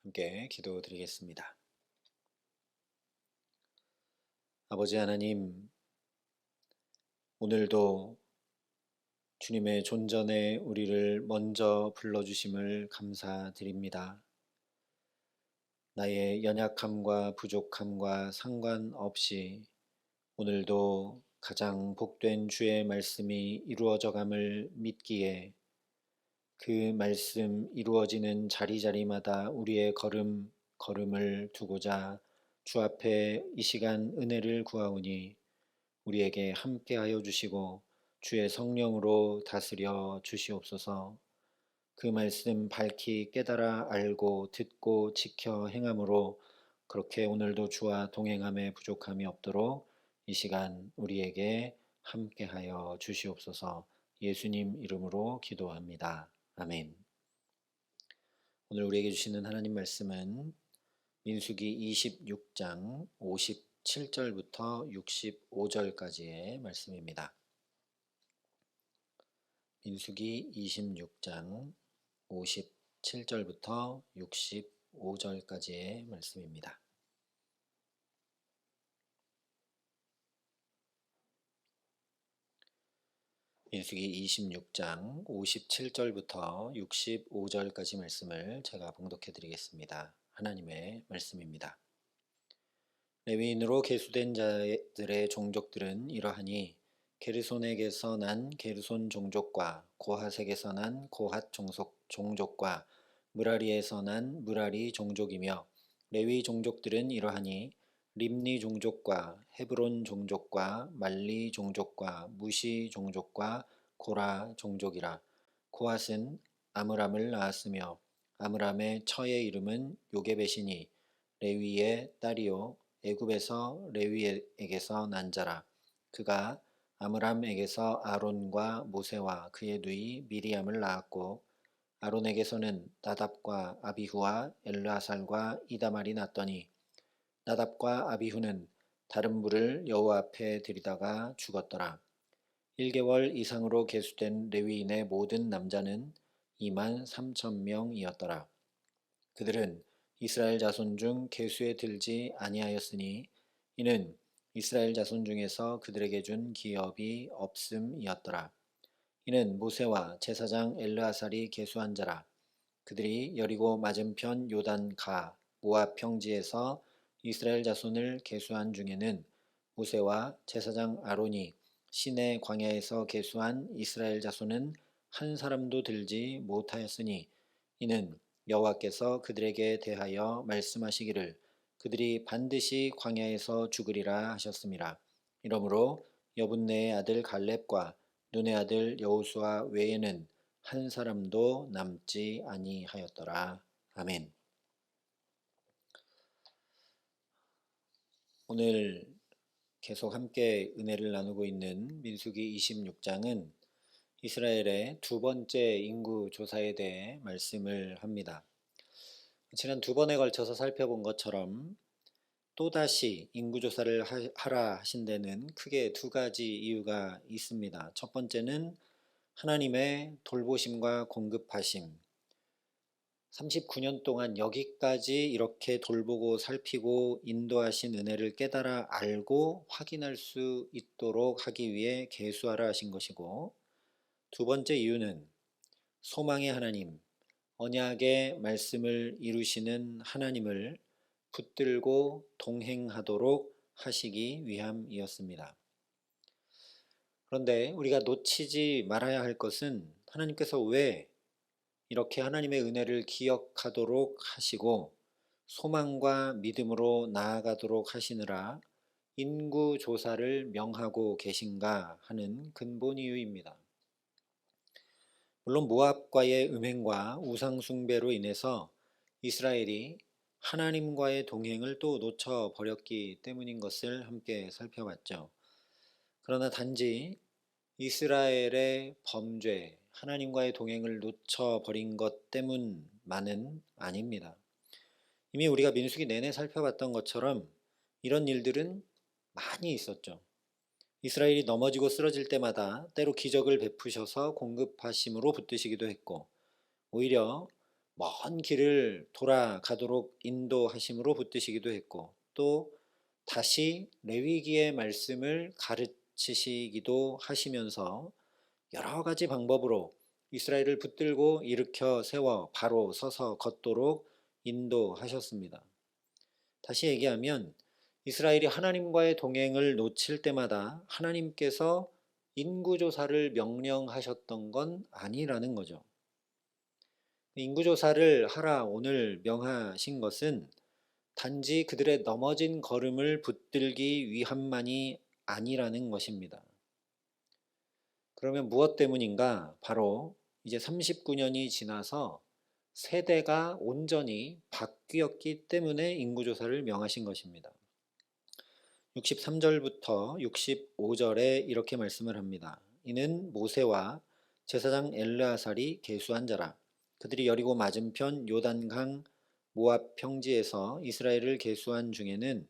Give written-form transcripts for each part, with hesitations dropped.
함께 기도드리겠습니다. 아버지 하나님, 오늘도 주님의 존전에 우리를 먼저 불러주심을 감사드립니다. 나의 연약함과 부족함과 상관없이 오늘도 가장 복된 주의 말씀이 이루어져감을 믿기에 그 말씀 이루어지는 자리자리마다 우리의 걸음을 두고자 주 앞에 이 시간 은혜를 구하오니 우리에게 함께하여 주시고 주의 성령으로 다스려 주시옵소서. 그 말씀 밝히 깨달아 알고 듣고 지켜 행함으로 그렇게 오늘도 주와 동행함에 부족함이 없도록 이 시간 우리에게 함께하여 주시옵소서. 예수님 이름으로 기도합니다. 아멘. 오늘 우리에게 주시는 하나님 말씀은 민수기 26장 57절부터 65절까지의 말씀입니다. 민수기 26장 57절부터 65절까지의 말씀입니다. 민수기 26장 57절부터 65절까지 말씀을 제가 봉독해 드리겠습니다. 하나님의 말씀입니다. 레위인으로 계수된 자들의 종족들은 이러하니 게르손에게서 난 게르손 종족과 고핫에게서 난 고핫 종족과 므라리에서 난 므라리 종족이며, 레위 종족들은 이러하니 림니 종족과 헤브론 종족과 말리 종족과 무시 종족과 고라 종족이라. 고핫은 아므람을 낳았으며 아므람의 처의 이름은 요게벳이니 레위의 딸이요 애굽에서 레위에게서 난 자라. 그가 아므람에게서 아론과 모세와 그의 누이 미리암을 낳았고, 아론에게서는 나답과 아비후와 엘르아살과 이다말이 났더니, 나답과 아비후는 다른 불을 여호와 앞에 들이다가 죽었더라. 1개월 이상으로 계수된 레위인의 모든 남자는 2만 3천 명이었더라. 그들은 이스라엘 자손 중 계수에 들지 아니하였으니 이는 이스라엘 자손 중에서 그들에게 준 기업이 없음이었더라. 이는 모세와 제사장 엘르아살이 계수한 자라. 그들이 여리고 맞은편 요단 가 모압 평지에서 이스라엘 자손을 계수한 중에는 모세와 제사장 아론이 시내 광야에서 계수한 이스라엘 자손은 한 사람도 들지 못하였으니 이는 여호와께서 그들에게 대하여 말씀하시기를 그들이 반드시 광야에서 죽으리라 하셨음이라. 이러므로 여분네의 아들 갈렙과 눈의 아들 여호수아 외에는 한 사람도 남지 아니하였더라. 아멘. 오늘 계속 함께 은혜를 나누고 있는 민수기 26장은 이스라엘의 두 번째 인구 조사에 대해 말씀을 합니다. 지난 두 번에 걸쳐서 살펴본 것처럼 또다시 인구조사를 하라 하신 데는 크게 두 가지 이유가 있습니다. 첫 번째는 하나님의 돌보심과 공급하심. 39년 동안 여기까지 이렇게 돌보고 살피고 인도하신 은혜를 깨달아 알고 확인할 수 있도록 하기 위해 계수하라 하신 것이고, 두 번째 이유는 소망의 하나님, 언약의 말씀을 이루시는 하나님을 붙들고 동행하도록 하시기 위함이었습니다. 그런데 우리가 놓치지 말아야 할 것은 하나님께서 왜 이렇게 하나님의 은혜를 기억하도록 하시고 소망과 믿음으로 나아가도록 하시느라 인구조사를 명하고 계신가 하는 근본 이유입니다. 물론 모압과의 음행과 우상숭배로 인해서 이스라엘이 하나님과의 동행을 또 놓쳐버렸기 때문인 것을 함께 살펴봤죠. 그러나 단지 이스라엘의 범죄, 하나님과의 동행을 놓쳐버린 것 때문만은 아닙니다. 이미 우리가 민수기 내내 살펴봤던 것처럼 이런 일들은 많이 있었죠. 이스라엘이 넘어지고 쓰러질 때마다 때로 기적을 베푸셔서 공급하심으로 붙드시기도 했고, 오히려 먼 길을 돌아가도록 인도하심으로 붙드시기도 했고, 또 다시 레위기의 말씀을 가르치시기도 하시면서 여러 가지 방법으로 이스라엘을 붙들고 일으켜 세워 바로 서서 걷도록 인도하셨습니다. 다시 얘기하면 이스라엘이 하나님과의 동행을 놓칠 때마다 하나님께서 인구조사를 명령하셨던 건 아니라는 거죠. 인구조사를 하라 오늘 명하신 것은 단지 그들의 넘어진 걸음을 붙들기 위함만이 아니라는 것입니다. 그러면 무엇 때문인가? 바로 이제 39년이 지나서 세대가 온전히 바뀌었기 때문에 인구조사를 명하신 것입니다. 63절부터 65절에 이렇게 말씀을 합니다. 이는 모세와 제사장 엘르아살이 계수한 자라. 그들이 여리고 맞은편 요단강 모압 평지에서 이스라엘을 계수한 중에는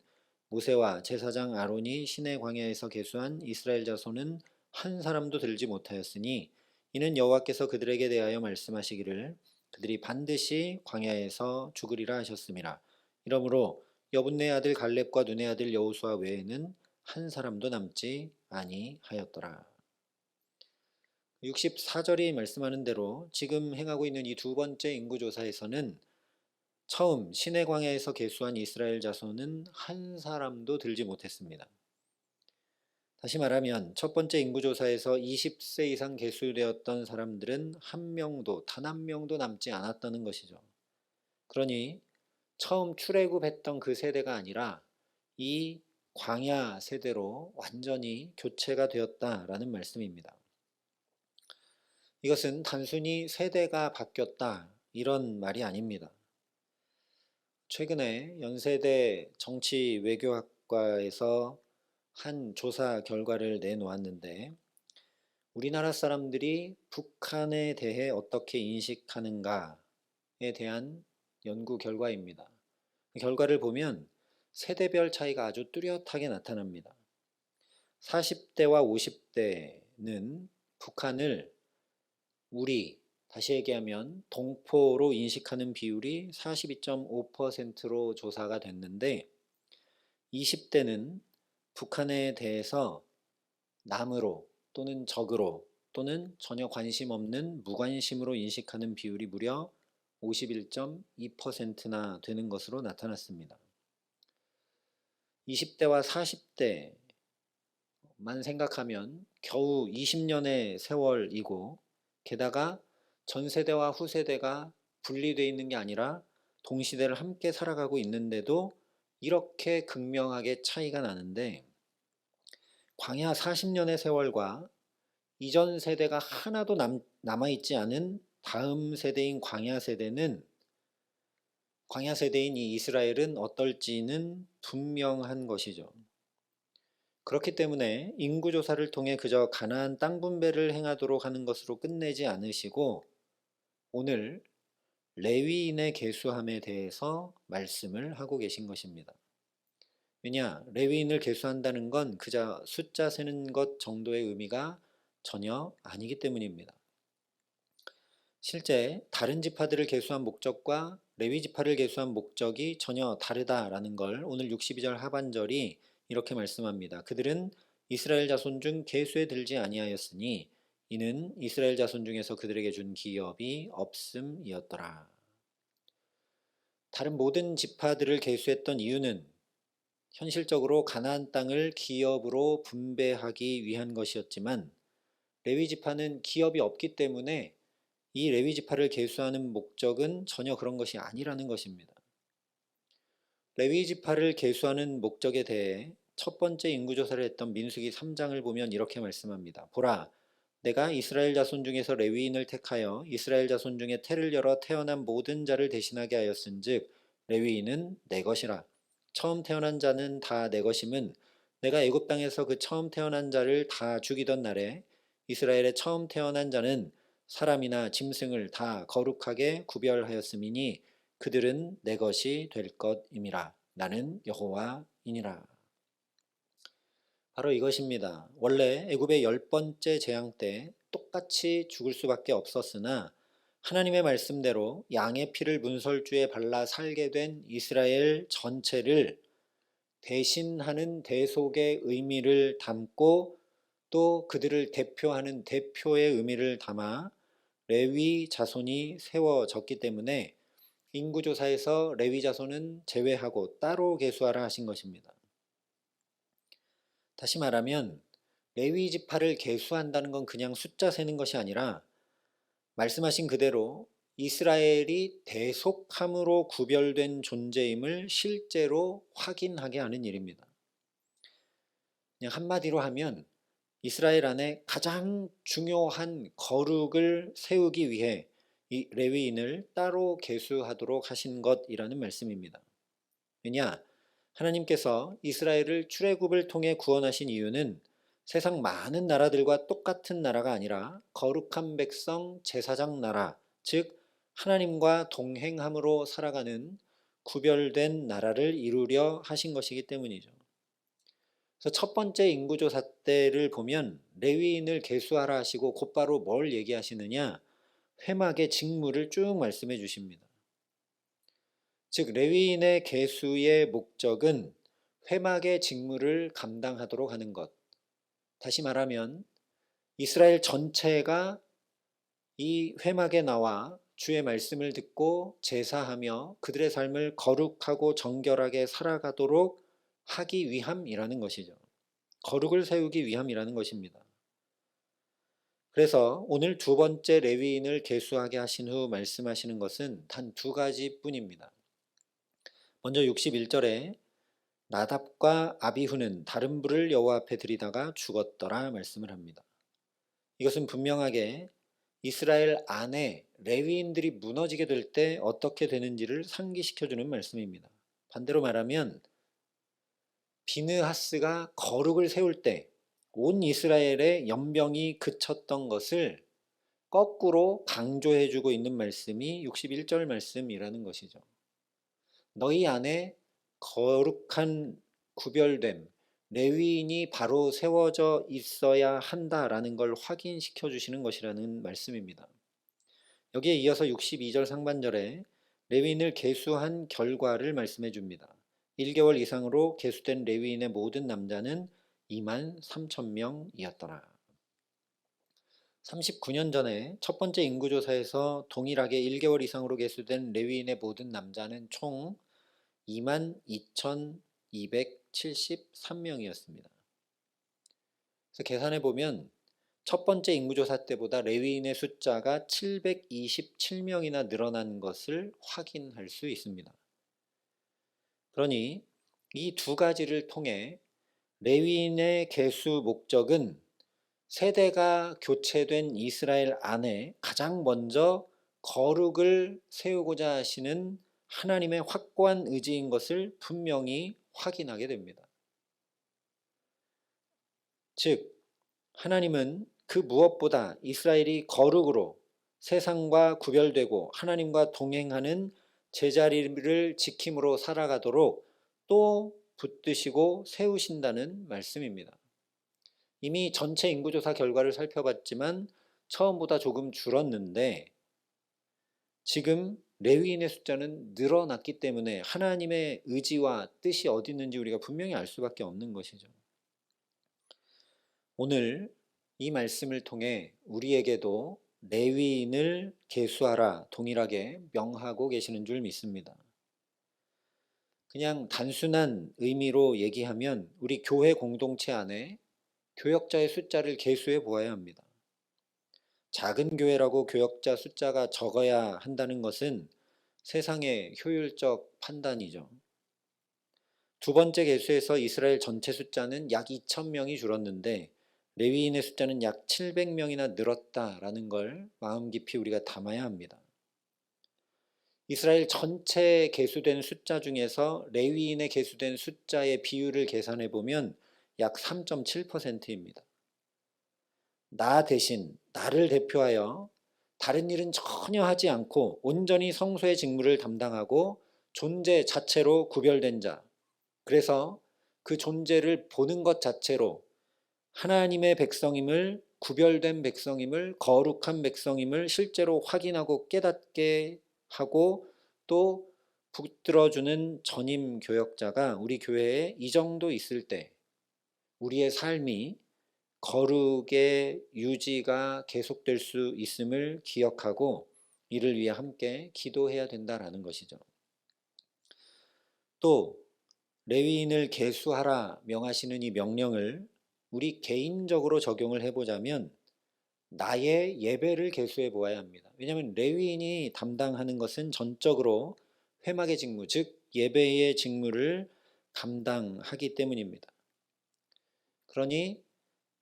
모세와 제사장 아론이 시내 광야에서 계수한 이스라엘 자손은 한 사람도 들지 못하였으니 이는 여호와께서 그들에게 대하여 말씀하시기를 그들이 반드시 광야에서 죽으리라 하셨음이라. 이러므로 여분네 아들 갈렙과 눈의 아들 여호수아 외에는 한 사람도 남지 아니하였더라. 64절이 말씀하는 대로 지금 행하고 있는 이 두 번째 인구조사에서는 처음 시내 광야에서 계수한 이스라엘 자손은 한 사람도 들지 못했습니다. 다시 말하면 첫 번째 인구조사에서 20세 이상 계수되었던 사람들은 단 한 명도 남지 않았다는 것이죠. 그러니 처음 출애굽했던 그 세대가 아니라 이 광야 세대로 완전히 교체가 되었다라는 말씀입니다. 이것은 단순히 세대가 바뀌었다 이런 말이 아닙니다. 최근에 연세대 정치 외교학과에서 한 조사 결과를 내놓았는데 우리나라 사람들이 북한에 대해 어떻게 인식하는가에 대한 연구 결과입니다. 그 결과를 보면 세대별 차이가 아주 뚜렷하게 나타납니다. 40대와 50대는 북한을 다시 얘기하면 동포로 인식하는 비율이 42.5%로 조사가 됐는데 20대는 북한에 대해서 남으로 또는 적으로 또는 전혀 관심 없는 무관심으로 인식하는 비율이 무려 51.2%나 되는 것으로 나타났습니다. 20대와 40대만 생각하면 겨우 20년의 세월이고 게다가 전 세대와 후세대가 분리되어 있는 게 아니라 동시대를 함께 살아가고 있는데도 이렇게 극명하게 차이가 나는데 광야 40년의 세월과 이전 세대가 하나도 남아있지 않은 다음 세대인 광야 세대인 이 이스라엘은 어떨지는 분명한 것이죠. 그렇기 때문에 인구조사를 통해 그저 가나안 땅 분배를 행하도록 하는 것으로 끝내지 않으시고 오늘 레위인의 계수함에 대해서 말씀을 하고 계신 것입니다. 왜냐, 레위인을 계수한다는 건 그저 숫자 세는 것 정도의 의미가 전혀 아니기 때문입니다. 실제 다른 지파들을 계수한 목적과 레위 지파를 계수한 목적이 전혀 다르다라는 걸 오늘 62절 하반절이 이렇게 말씀합니다. 그들은 이스라엘 자손 중 계수에 들지 아니하였으니 이는 이스라엘 자손 중에서 그들에게 준 기업이 없음이었더라. 다른 모든 지파들을 계수했던 이유는 현실적으로 가나안 땅을 기업으로 분배하기 위한 것이었지만 레위 지파는 기업이 없기 때문에 이 레위 지파를 계수하는 목적은 전혀 그런 것이 아니라는 것입니다. 레위 지파를 계수하는 목적에 대해 첫 번째 인구조사를 했던 민수기 3장을 보면 이렇게 말씀합니다. 보라, 내가 이스라엘 자손 중에서 레위인을 택하여 이스라엘 자손 중에 태를 열어 태어난 모든 자를 대신하게 하였은즉 레위인은 내 것이라. 처음 태어난 자는 다 내 것임은 내가 애굽 땅에서 그 처음 태어난 자를 다 죽이던 날에 이스라엘의 처음 태어난 자는 사람이나 짐승을 다 거룩하게 구별하였음이니 그들은 내 것이 될 것임이라. 나는 여호와이니라. 바로 이것입니다. 원래 애굽의 10번째 재앙 때 똑같이 죽을 수밖에 없었으나 하나님의 말씀대로 양의 피를 문설주에 발라 살게 된 이스라엘 전체를 대신하는 대속의 의미를 담고 또 그들을 대표하는 대표의 의미를 담아 레위 자손이 세워졌기 때문에 인구조사에서 레위 자손은 제외하고 따로 계수하라 하신 것입니다. 다시 말하면 레위 지파를 계수한다는 건 그냥 숫자 세는 것이 아니라 말씀하신 그대로 이스라엘이 대속함으로 구별된 존재임을 실제로 확인하게 하는 일입니다. 그냥 한마디로 하면 이스라엘 안에 가장 중요한 거룩을 세우기 위해 이 레위인을 따로 계수하도록 하신 것이라는 말씀입니다. 왜냐? 하나님께서 이스라엘을 출애굽을 통해 구원하신 이유는 세상 많은 나라들과 똑같은 나라가 아니라 거룩한 백성 제사장 나라, 즉 하나님과 동행함으로 살아가는 구별된 나라를 이루려 하신 것이기 때문이죠. 그래서 첫 번째 인구조사 때를 보면 레위인을 계수하라 하시고 곧바로 뭘 얘기하시느냐? 회막의 직무를 쭉 말씀해 주십니다. 즉 레위인의 계수의 목적은 회막의 직무를 감당하도록 하는 것. 다시 말하면 이스라엘 전체가 이 회막에 나와 주의 말씀을 듣고 제사하며 그들의 삶을 거룩하고 정결하게 살아가도록 하기 위함이라는 것이죠. 거룩을 세우기 위함이라는 것입니다. 그래서 오늘 두 번째 레위인을 계수하게 하신 후 말씀하시는 것은 단 두 가지 뿐입니다. 먼저 61절에 나답과 아비후는 다른 불을 여호와 앞에 들이다가 죽었더라 말씀을 합니다. 이것은 분명하게 이스라엘 안에 레위인들이 무너지게 될 때 어떻게 되는지를 상기시켜주는 말씀입니다. 반대로 말하면 비느하스가 거룩을 세울 때 온 이스라엘의 연병이 그쳤던 것을 거꾸로 강조해주고 있는 말씀이 61절 말씀이라는 것이죠. 너희 안에 거룩한 구별됨, 레위인이 바로 세워져 있어야 한다라는 걸 확인시켜 주시는 것이라는 말씀입니다. 여기에 이어서 62절 상반절에 레위인을 계수한 결과를 말씀해 줍니다. 1개월 이상으로 계수된 레위인의 모든 남자는 2만 3천 명이었더라. 39년 전에 첫 번째 인구조사에서 동일하게 1개월 이상으로 계수된 레위인의 모든 남자는 총 2만 2,273명이었습니다. 그래서 계산해 보면 첫 번째 인구조사 때보다 레위인의 숫자가 727명이나 늘어난 것을 확인할 수 있습니다. 그러니 이 두 가지를 통해 레위인의 계수 목적은 세대가 교체된 이스라엘 안에 가장 먼저 거룩을 세우고자 하시는 하나님의 확고한 의지인 것을 분명히 확인하게 됩니다. 즉, 하나님은 그 무엇보다 이스라엘이 거룩으로 세상과 구별되고 하나님과 동행하는 제자리를 지킴으로 살아가도록 또 붙드시고 세우신다는 말씀입니다. 이미 전체 인구조사 결과를 살펴봤지만 처음보다 조금 줄었는데 지금 레위인의 숫자는 늘어났기 때문에 하나님의 의지와 뜻이 어디 있는지 우리가 분명히 알 수밖에 없는 것이죠. 오늘 이 말씀을 통해 우리에게도 레위인을 계수하라 동일하게 명하고 계시는 줄 믿습니다. 그냥 단순한 의미로 얘기하면 우리 교회 공동체 안에 교역자의 숫자를 계수해 보아야 합니다. 작은 교회라고 교역자 숫자가 적어야 한다는 것은 세상의 효율적 판단이죠. 두 번째 계수에서 이스라엘 전체 숫자는 약 2,000명이 줄었는데 레위인의 숫자는 약 700명이나 늘었다라는 걸 마음 깊이 우리가 담아야 합니다. 이스라엘 전체 계수된 숫자 중에서 레위인의 계수된 숫자의 비율을 계산해 보면 약 3.7%입니다. 나 대신 나를 대표하여 다른 일은 전혀 하지 않고 온전히 성소의 직무를 담당하고 존재 자체로 구별된 자, 그래서 그 존재를 보는 것 자체로 하나님의 백성임을 구별된 백성임을, 거룩한 백성임을 실제로 확인하고 깨닫게 하고 또 붙들어주는 전임 교역자가 우리 교회에 이 정도 있을 때 우리의 삶이 거룩의 유지가 계속될 수 있음을 기억하고 이를 위해 함께 기도해야 된다라는 것이죠. 또 레위인을 계수하라 명하시는 이 명령을 우리 개인적으로 적용을 해보자면 나의 예배를 계수해 보아야 합니다. 왜냐하면 레위인이 담당하는 것은 전적으로 회막의 직무, 즉 예배의 직무를 감당하기 때문입니다. 그러니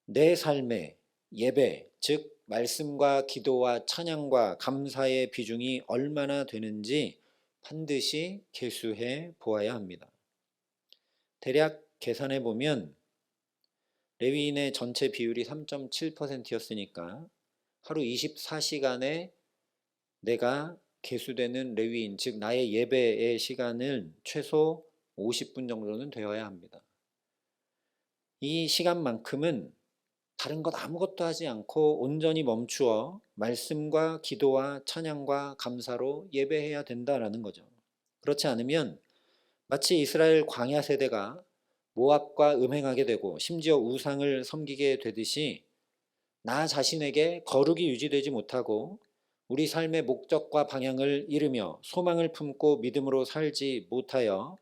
내 삶의 예배, 즉 말씀과 기도와 찬양과 감사의 비중이 얼마나 되는지 반드시 계수해 보아야 합니다. 대략 계산해 보면 레위인의 전체 비율이 3.7%였으니까 하루 24시간에 내가 계수되는 레위인, 즉 나의 예배의 시간은 최소 50분 정도는 되어야 합니다. 이 시간만큼은 다른 것 아무것도 하지 않고 온전히 멈추어 말씀과 기도와 찬양과 감사로 예배해야 된다라는 거죠. 그렇지 않으면 마치 이스라엘 광야 세대가 모압과 음행하게 되고 심지어 우상을 섬기게 되듯이 나 자신에게 거룩이 유지되지 못하고 우리 삶의 목적과 방향을 잃으며 소망을 품고 믿음으로 살지 못하여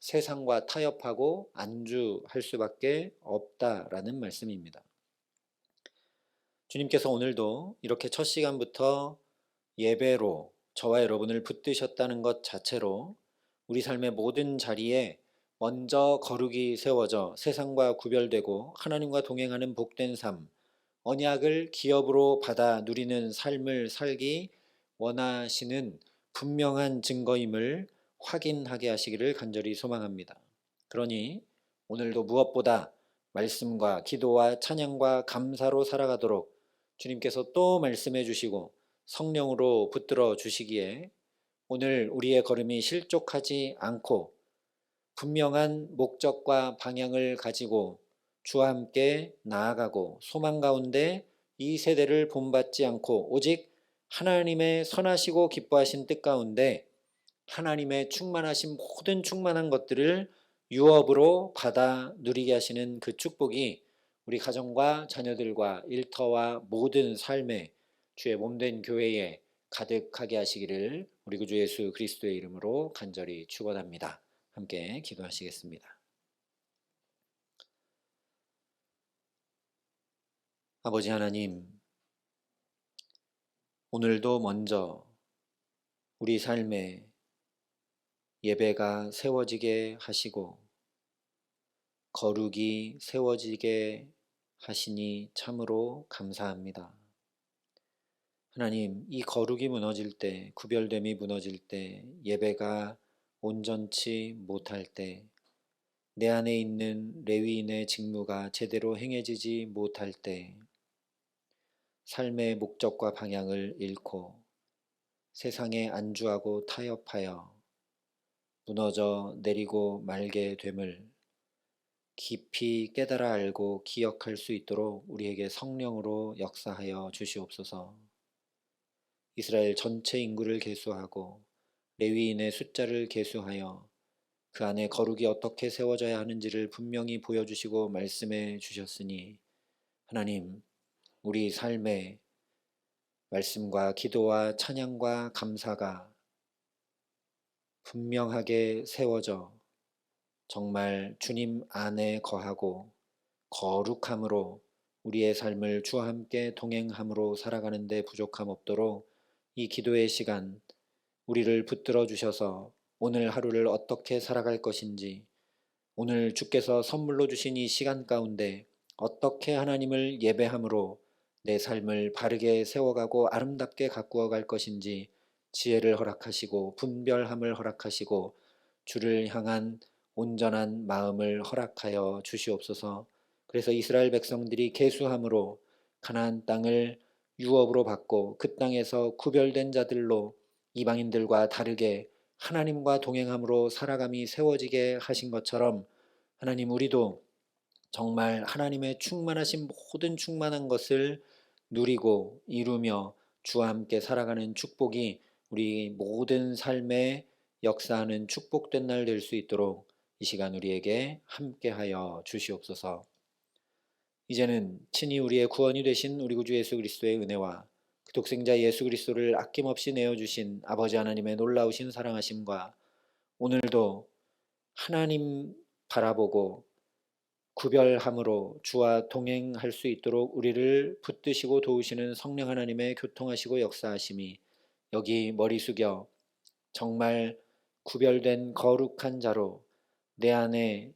세상과 타협하고 안주할 수밖에 없다라는 말씀입니다. 주님께서 오늘도 이렇게 첫 시간부터 예배로 저와 여러분을 붙드셨다는 것 자체로 우리 삶의 모든 자리에 먼저 거룩이 세워져 세상과 구별되고 하나님과 동행하는 복된 삶, 언약을 기업으로 받아 누리는 삶을 살기 원하시는 분명한 증거임을 확인하게 하시기를 간절히 소망합니다. 그러니 오늘도 무엇보다 말씀과 기도와 찬양과 감사로 살아가도록 주님께서 또 말씀해 주시고 성령으로 붙들어 주시기에 오늘 우리의 걸음이 실족하지 않고 분명한 목적과 방향을 가지고 주와 함께 나아가고 소망 가운데 이 세대를 본받지 않고 오직 하나님의 선하시고 기뻐하신 뜻 가운데 하나님의 충만하신 모든 충만한 것들을 유업으로 받아 누리게 하시는 그 축복이 우리 가정과 자녀들과 일터와 모든 삶에 주의 몸된 교회에 가득하게 하시기를 우리 구주 예수 그리스도의 이름으로 간절히 축원합니다. 함께 기도하시겠습니다. 아버지 하나님, 오늘도 먼저 우리 삶에 예배가 세워지게 하시고 거룩이 세워지게 하시니 참으로 감사합니다. 하나님, 이 거룩이 무너질 때, 구별됨이 무너질 때, 예배가 온전치 못할 때, 내 안에 있는 레위인의 직무가 제대로 행해지지 못할 때, 삶의 목적과 방향을 잃고 세상에 안주하고 타협하여 무너져 내리고 말게 됨을 깊이 깨달아 알고 기억할 수 있도록 우리에게 성령으로 역사하여 주시옵소서. 이스라엘 전체 인구를 계수하고 레위인의 숫자를 계수하여 그 안에 거룩이 어떻게 세워져야 하는지를 분명히 보여주시고 말씀해 주셨으니 하나님, 우리 삶에 말씀과 기도와 찬양과 감사가 분명하게 세워져 정말 주님 안에 거하고 거룩함으로 우리의 삶을 주와 함께 동행함으로 살아가는 데 부족함 없도록 이 기도의 시간 우리를 붙들어 주셔서 오늘 하루를 어떻게 살아갈 것인지, 오늘 주께서 선물로 주신 이 시간 가운데 어떻게 하나님을 예배함으로 내 삶을 바르게 세워가고 아름답게 가꾸어 갈 것인지 지혜를 허락하시고 분별함을 허락하시고 주를 향한 온전한 마음을 허락하여 주시옵소서. 그래서 이스라엘 백성들이 계수함으로 가나안 땅을 유업으로 받고 그 땅에서 구별된 자들로 이방인들과 다르게 하나님과 동행함으로 살아감이 세워지게 하신 것처럼 하나님, 우리도 정말 하나님의 충만하신 모든 충만한 것을 누리고 이루며 주와 함께 살아가는 축복이 우리 모든 삶에 역사하는 축복된 날 될 수 있도록 이 시간 우리에게 함께하여 주시옵소서. 이제는 친히 우리의 구원이 되신 우리 구주 예수 그리스도의 은혜와 그 독생자 예수 그리스도를 아낌없이 내어주신 아버지 하나님의 놀라우신 사랑하심과 오늘도 하나님 바라보고 구별함으로 주와 동행할 수 있도록 우리를 붙드시고 도우시는 성령 하나님의 교통하시고 역사하심이 여기 머리 숙여 정말 구별된 거룩한 자로 내 안에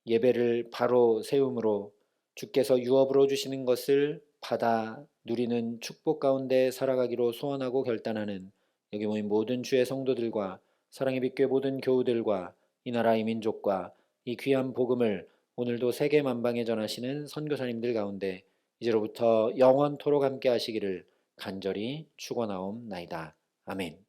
예배를 바로 세움으로 주께서 유업으로 주시는 것을 받아 누리는 축복 가운데 살아가기로 소원하고 결단하는 여기 모인 모든 주의 성도들과 사랑의 빛교회 모든 교우들과 이 나라 이 민족과 이 귀한 복음을 오늘도 세계 만방에 전하시는 선교사님들 가운데 이제로부터 영원토록 함께 하시기를 간절히 축원하옵나이다. 아멘.